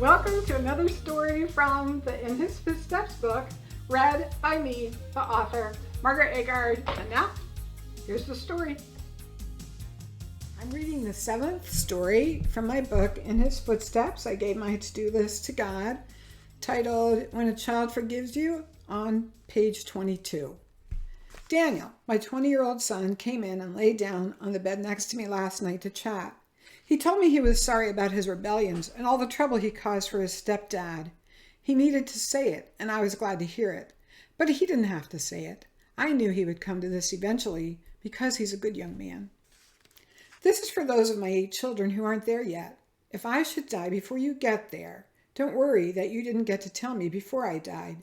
Welcome to another story from the In His Footsteps book, read by me, the author, Margaret Agard. And now, here's the story. I'm reading the 7th story from my book, In His Footsteps. I gave my to-do list to God, titled When a Child Forgives You, on page 22. Daniel, my 20-year-old son, came in and lay down on the bed next to me last night to chat. He told me he was sorry about his rebellions and all the trouble he caused for his stepdad. He needed to say it, and I was glad to hear it. But he didn't have to say it. I knew he would come to this eventually, because he's a good young man. This is for those of my 8 children who aren't there yet. If I should die before you get there, don't worry that you didn't get to tell me before I died.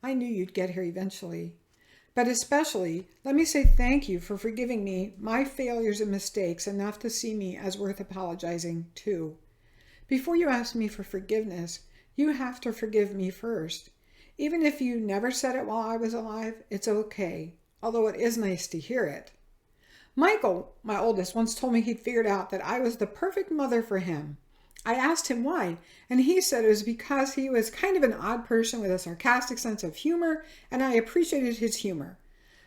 I knew you'd get here eventually. But especially, let me say thank you for forgiving me my failures and mistakes enough to see me as worth apologizing to. Before you ask me for forgiveness, you have to forgive me first. Even if you never said it while I was alive, it's okay, although it is nice to hear it. Michael, my oldest, once told me he'd figured out that I was the perfect mother for him. I asked him why, and he said it was because he was kind of an odd person with a sarcastic sense of humor, and I appreciated his humor.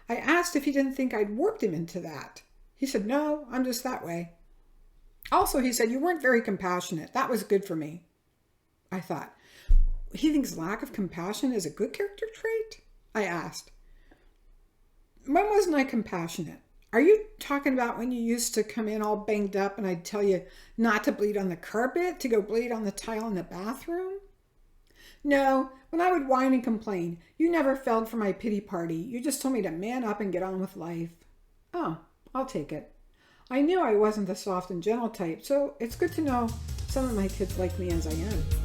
I asked if he didn't think I'd warped him into that. He said, no, I'm just that way. Also, he said, you weren't very compassionate. That was good for me. I thought, he thinks lack of compassion is a good character trait? I asked. When wasn't I compassionate? Are you talking about when you used to come in all banged up and I'd tell you not to bleed on the carpet, to go bleed on the tile in the bathroom? No, when I would whine and complain, you never fell for my pity party. You just told me to man up and get on with life. Oh, I'll take it. I knew I wasn't the soft and gentle type, so it's good to know some of my kids like me as I am.